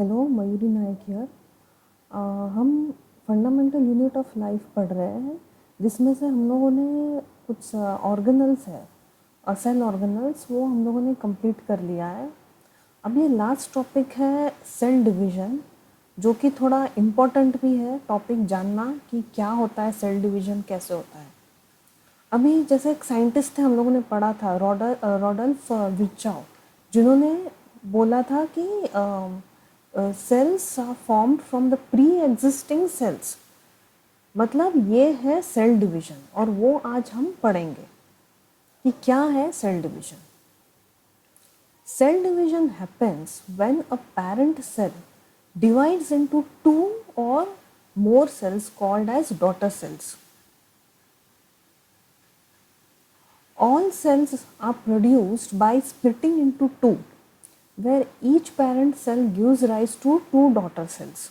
Hello, Mayuri Nayak here. हम fundamental unit of life पढ़ रहे हैं, जिसमें से हम लोगों ने कुछ ऑर्गेनल्स है और सेल ऑर्गेनल्स वो हम लोगों ने कंप्लीट कर लिया है। अब ये लास्ट टॉपिक है सेल डिवीज़न, जो कि थोड़ा इम्पोर्टेंट भी है टॉपिक जानना कि क्या होता है सेल डिवीज़न, कैसे होता है। अभी जैसे एक साइंटिस्ट थे, हम लोगों ने पढ़ा था रॉडल्फ विर्चाउ, जिन्होंने बोला था कि cells are formed from the pre existing cells. मतलब ये है सेल डिवीजन, और वो आज हम पढ़ेंगे कि क्या है cell division. Cell division happens when a parent cell divides into two or more cells called as daughter cells. All cells are produced by splitting into two, where each parent cell gives rise to two daughter cells.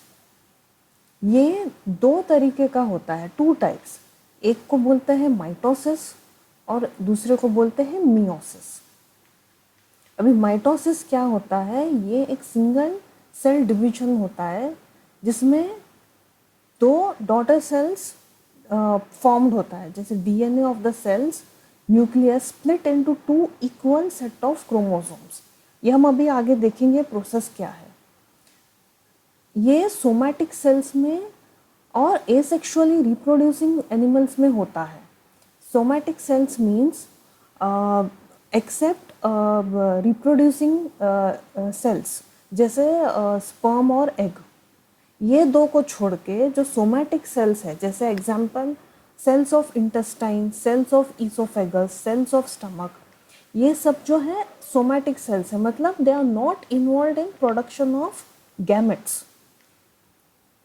ये दो तरीके का होता है, two types. एक को बोलते हैं माइटोसिस और दूसरे को बोलते हैं मियोसिस। अभी माइटोसिस क्या होता है? ये एक सिंगल सेल डिवीजन होता है जिसमें दो डॉटर सेल्स फॉर्म्ड होता है। जैसे DNA of the cells nucleus split into two equal set of chromosomes. ये हम अभी आगे देखेंगे प्रोसेस क्या है। ये सोमैटिक सेल्स में और एसेक्सुअली रिप्रोड्यूसिंग एनिमल्स में होता है। Somatic cells means except reproducing cells, जैसे स्पर्म और एग। ये दो को छोड़ के जो सोमैटिक सेल्स है, जैसे example cells of intestine, cells of oesophagus, cells of stomach, ये सब जो है सोमैटिक सेल्स है। मतलब they are not involve in production of gametes.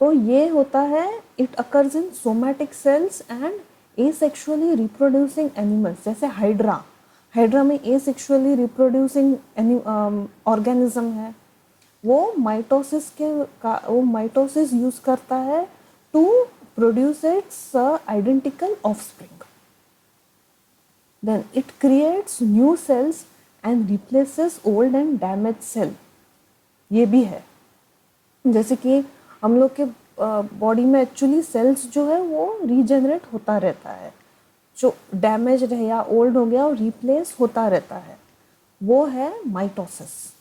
तो ये होता है, it occurs in somatic cells and asexually reproducing animals, जैसे हाइड्रा। हाइड्रा में एसेक्सुअली रिप्रोड्यूसिंग ऑर्गेनिज्म है। वो माइटोसिस यूज करता है to produce its identical offspring. Then it creates new cells and replaces old and damage cell. ये भी है, जैसे कि हम लोग के बॉडी में एक्चुअली सेल्स जो है वो रीजनरेट होता रहता है। जो डैमेज रहे या ओल्ड हो गया और रिप्लेस होता रहता है, वो है mitosis.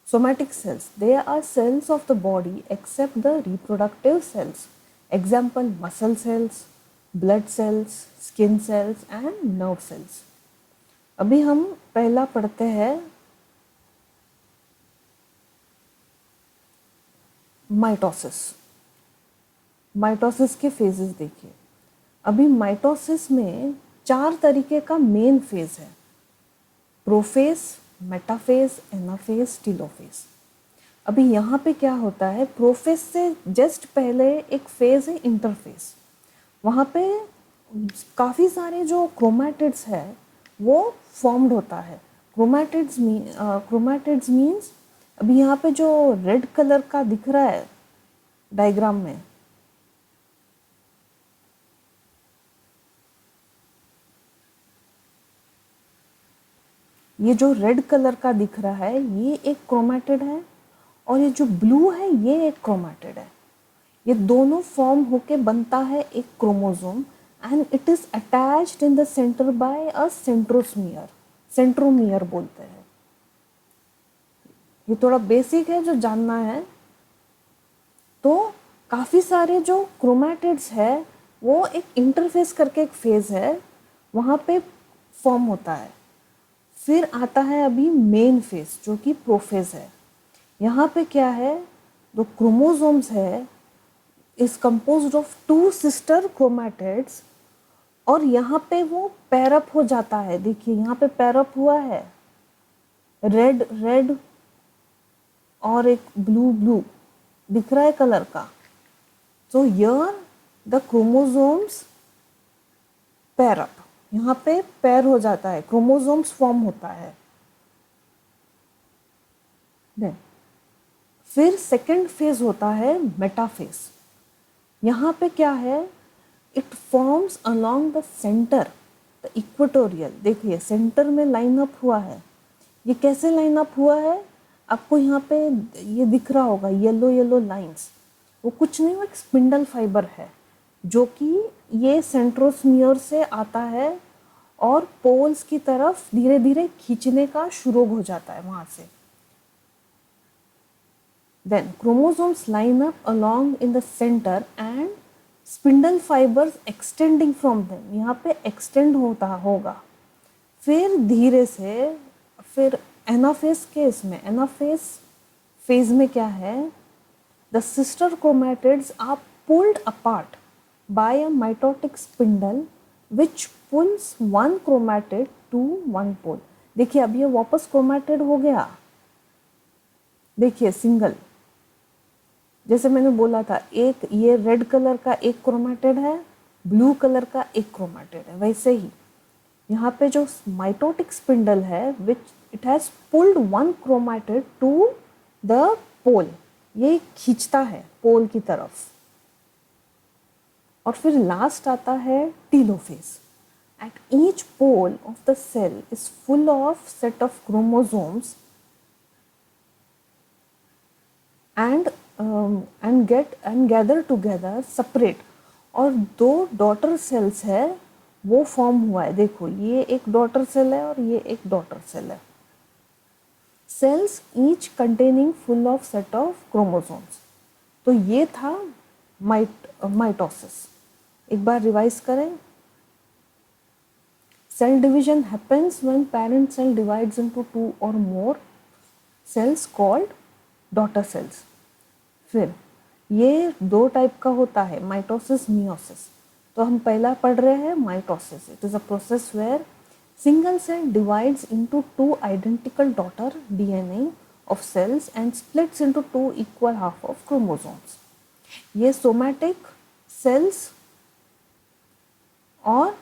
Somatic cells, they are cells of the body except the reproductive cells. Example, muscle cells, blood cells, skin cells and nerve cells. अभी हम पहला पढ़ते हैं माइटोसिस। माइटोसिस के फेजेस देखिए। अभी माइटोसिस में 4 तरीके का मेन फेज है: प्रोफेज, मेटाफेज, एनाफेज, टेलोफेज। अभी यहाँ पे क्या होता है, प्रोफेज से जस्ट पहले एक फेज है इंटरफेज। वहाँ पे काफ़ी सारे जो क्रोमैटिड्स है वो फॉर्म्ड होता है। क्रोमैटिड्स मीन्स अभी यहाँ पे जो रेड कलर का दिख रहा है डायग्राम में, ये जो रेड कलर का दिख रहा है ये एक क्रोमैटिड है, और ये जो ब्लू है ये एक क्रोमैटिड है। ये दोनों फॉर्म होके बनता है एक chromosome, and it is attached in the centre by a centromere. Centromere बोलते हैं। ये थोड़ा बेसिक है जो जानना है। तो काफ़ी सारे जो क्रोमैटिड्स है वो एक इंटरफेस करके एक फेज है, वहाँ पे फॉर्म होता है। फिर आता है अभी मेन फेज जो कि प्रोफेज है। यहाँ पे क्या है, जो क्रोमोसोम्स है is composed of 2 sister chromatids, और यहाँ पे वो पेयर अप हो जाता है। देखिए यहाँ पे पेयर अप हुआ है, रेड रेड और एक ब्लू ब्लू दिख रहा है कलर का। So here the chromosomes pair up, यहाँ पे पेयर हो जाता है, क्रोमोसोम्स फॉर्म होता है। देन फिर सेकेंड फेज होता है मेटाफेज। यहाँ पे क्या है, it forms along the centre, the equatorial. देखिए सेंटर में लाइन अप हुआ है। ये कैसे लाइन अप हुआ है, आपको यहाँ पे ये दिख रहा होगा येलो येलो लाइंस, वो कुछ नहीं, वो एक स्पिंडल फाइबर है जो कि ये सेंट्रोस्मियर से आता है और पोल्स की तरफ धीरे धीरे खींचने का शुरू हो जाता है वहां से. Then chromosomes line up along in the center and spindle fibers extending from them. यहाँ पे extend होता होगा. फिर धीरे से फिर एनाफेज केस में, एनाफेज फेज में क्या है, the sister chromatids are pulled apart by a mitotic spindle which pulls one chromatid to one pole. देखिए अब ये वापस क्रोमेटिड हो गया. देखिए सिंगल, जैसे मैंने बोला था एक ये रेड कलर का एक क्रोमेटिड है, ब्लू कलर का एक क्रोमेटिड है, वैसे ही यहाँ पे जो माइटोटिक स्पिंडल है which it has pulled one chromatid to the pole, ये खींचता है पोल की तरफ. और फिर लास्ट आता है telophase. At each pole of the cell is full of set of chromosomes and gather together separate. और दो डॉटर सेल्स है वो फॉर्म हुआ है. देखो ये एक डॉटर सेल है और ये एक डॉटर सेल है. Cells each containing full of set of chromosomes. तो ये था माइटोसिस. एक बार रिवाइज करें. Cell division happens when parent cell divides into two और more cells called daughter cells. फिर ये दो टाइप का होता है, माइटोसिस, मियोसिस. तो हम पहला पढ़ रहे हैं mitosis. It is a process where single cell divides into two identical daughter DNA of cells and splits into two equal half of chromosomes. ये सोमैटिक सेल्स और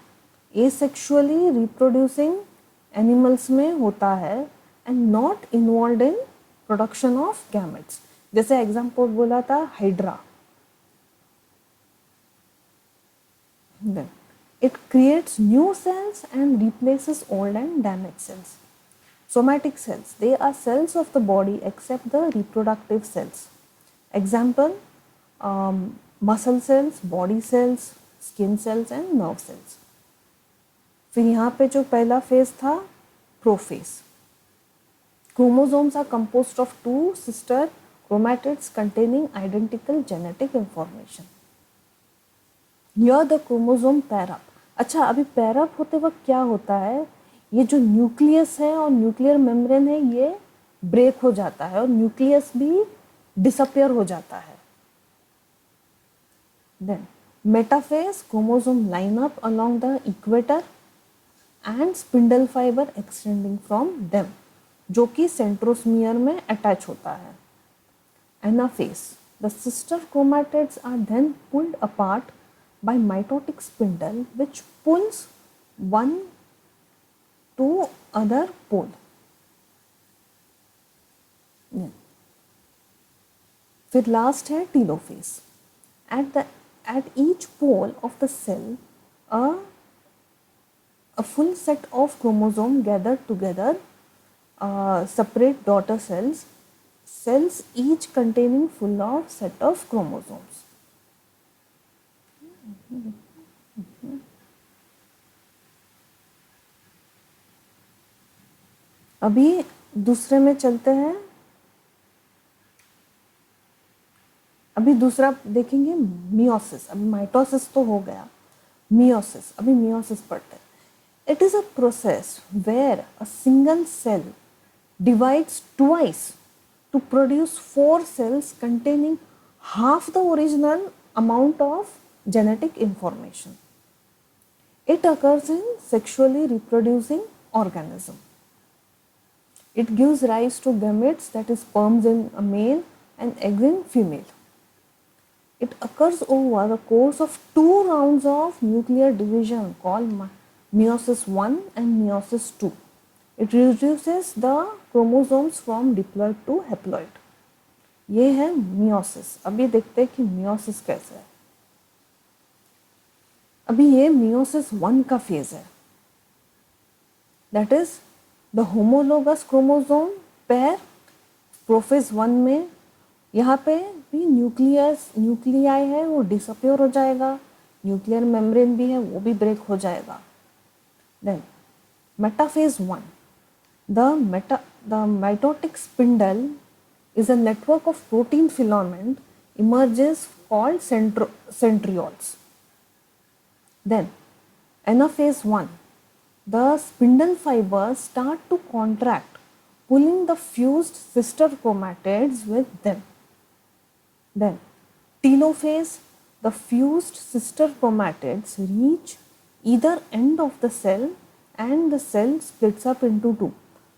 एसेक्सुअली रिप्रोड्यूसिंग एनिमल्स में होता है and not involve in production of gametes. जैसे example बोला था hydra. It creates new cells and replaces old and damaged cells. Somatic cells, they are cells of the body except the reproductive cells. Example, muscle cells, body cells, skin cells and nerve cells. फिर यहाँ पे जो पहला phase था prophase. Chromosomes are composed of two sister chromatids containing identical genetic information. Here the chromosome pair up. अच्छा, अभी pair up होते वक्त क्या होता है, ये जो न्यूक्लियस है और न्यूक्लियर मेम्ब्रेन है ये ब्रेक हो जाता है और न्यूक्लियस भी डिसअपियर हो जाता है. Then metaphase, chromosome line up along the equator and spindle fiber extending from them, जो कि सेंट्रोस्मियर में अटैच होता है. Anaphase, the sister chromatids are then pulled apart by mitotic spindle which pulls one to other pole. फिर last है telophase. At each pole of the cell a full set of chromosome gathered together separate daughter cells each containing full of set of chromosomes. अभी दूसरे में चलते हैं. अभी दूसरा देखेंगे मियोसिस. अभी माइटोसिस तो हो गया, मियोसिस. अभी मियोसिस पढ़ते हैं. It is a process where a single cell divides twice to produce 4 cells containing half the original amount of genetic information. It occurs in sexually reproducing organism. It gives rise to gametes, that is sperms in a male and eggs in female. It occurs over the course of 2 rounds of nuclear division called meiosis 1 and meiosis 2. It reduces the chromosomes from diploid to haploid. ये है meiosis. अभी देखते हैं कि meiosis कैसे है. अभी ये meiosis 1 का फेज है. That is the homologous chromosome pair prophase 1 में यहाँ पे भी न्यूक्लियाई है वो डिसअपियर हो जाएगा, न्यूक्लियर मेम्ब्रेन भी है वो भी ब्रेक हो जाएगा. Then metaphase 1, the mitotic spindle is a network of protein filament emerges called centrioles. Then anaphase 1, the spindle fibers start to contract, pulling the fused sister chromatids with them. Then telophase, the fused sister chromatids reach either end of the cell and the cell splits up into two.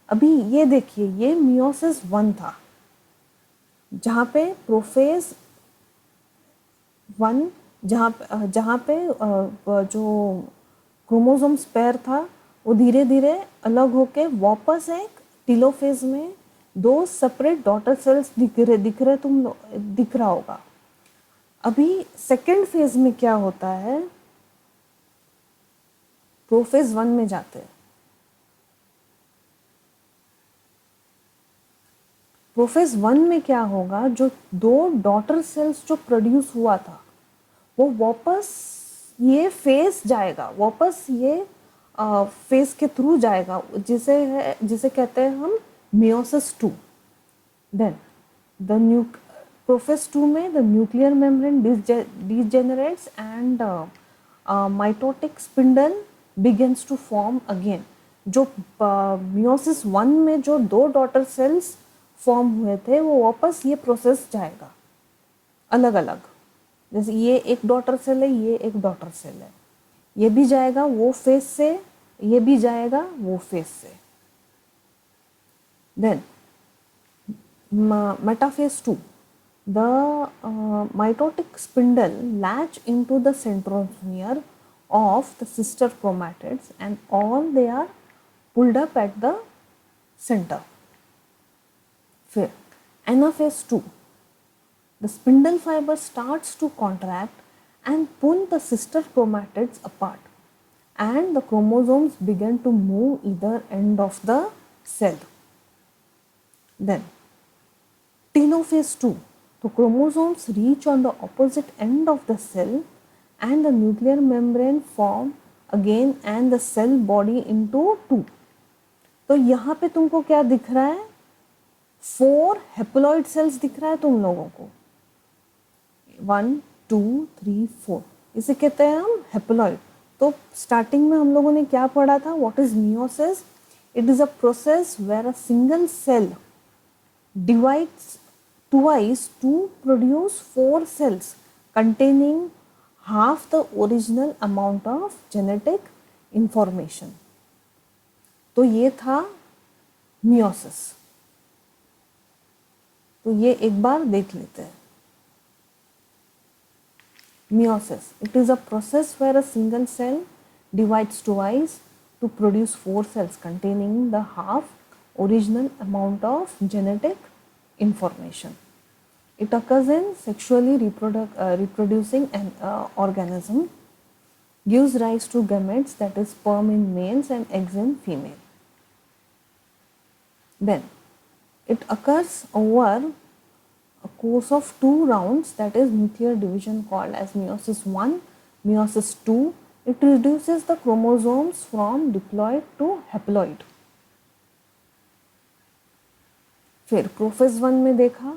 अभी ये देखिए, ये meiosis 1 था जहाँ पे prophase 1 जहाँ पे जो क्रोमोसोम्स पेयर था वो धीरे धीरे अलग होके वापस एक टीलोफेज में 2 सेपरेट डॉटर सेल्स दिख रहे दिख रहा होगा. अभी सेकेंड फेज में क्या होता है, प्रोफेज 1 में जाते हैं. प्रोफेज 1 में क्या होगा, जो 2 डॉटर सेल्स जो प्रोड्यूस हुआ था वो वापस ये फेज जाएगा, वापस ये फेज के थ्रू जाएगा, जिसे कहते हैं हम मियोसिस 2. देन प्रोफेज 2 में the nuclear membrane degenerates and mitotic spindle begins to form again. जो मियोसिस 1 में जो 2 डॉटर सेल्स फॉर्म हुए थे वो वापस ये प्रोसेस जाएगा अलग अलग. जैसे ये एक डॉटर सेल है, ये एक डॉटर सेल है, ये भी जाएगा वो फेज से, ये भी जाएगा वो फेज से. Then metaphase 2, the mitotic spindle latch into the centromere of the sister chromatids and all they are pulled up at the center. फिर anaphase 2, the spindle fiber starts to contract and pull the sister chromatids apart and the chromosomes begin to move either end of the cell. Then telophase 2, the chromosomes reach on the opposite end of the cell and the nuclear membrane form again and the cell body into 2. तो यहाँ पे तुमको क्या दिख रहा है, 4 haploid sales दिख रहा है तुम लोगों को, 1 2 3 4, इसे कहते हैं हम हेप्लॉइड. तो स्टार्टिंग में हम लोगों ने क्या पढ़ा था, what is meiosis? It is a process where a single cell divides twice to produce 4 cells containing half the original amount of genetic information. तो ये था मियोसिस. तो ये एक बार देख लेते हैं. Meiosis, it is a process where a single cell divides twice to produce 4 cells containing the half original amount of genetic information. It occurs in sexually reproducing an organism, gives rise to gametes, that is sperm in males and eggs in female. Then it occurs over a course of 2 rounds, that is nuclear division called as meiosis 1, meiosis 2. It reduces the chromosomes from diploid to haploid. फिर prophase 1 में देखा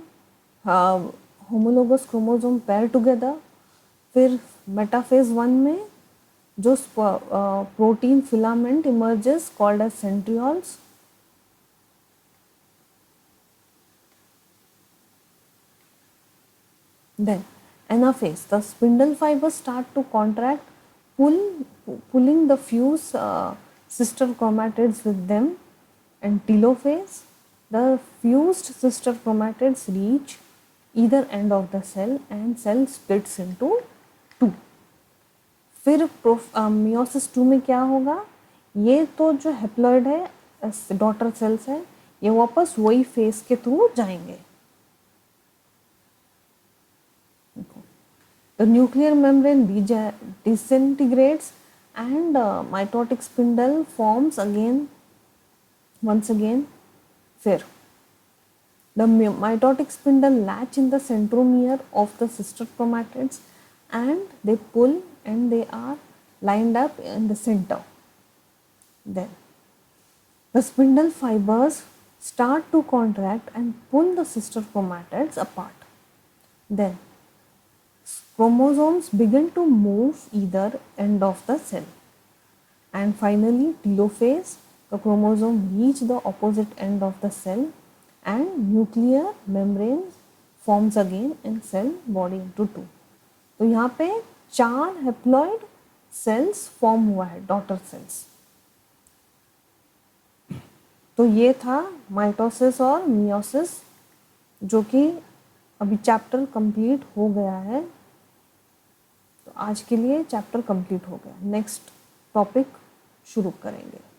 homologous chromosome pair together. फिर metaphase 1 में जो protein filament emerges called as centrioles. Then anaphase, the spindle fibers start to contract, pulling the fused sister chromatids with them. And telophase, the fused sister chromatids reach either end of the cell and cell splits into 2. फिर meiosis 2 में क्या होगा, ये तो जो haploid है daughter cells है ये वापस वही फेज के थ्रू जाएंगे. The nuclear membrane disintegrates and mitotic spindle forms again, once again. फिर The mitotic spindle latch in the centromere of the sister chromatids and they pull and they are lined up in the center. Then the spindle fibers start to contract and pull the sister chromatids apart. Then chromosomes begin to move either end of the cell. And finally, telophase, the chromosome reach the opposite end of the cell and nuclear membrane forms again in cell body into two. तो यहाँ पे 4 haploid cells form हुआ है, daughter cells. तो ये था mitosis और meiosis, जो कि अभी चैप्टर कंप्लीट हो गया है. तो आज के लिए चैप्टर कंप्लीट हो गया. नेक्स्ट टॉपिक शुरू करेंगे.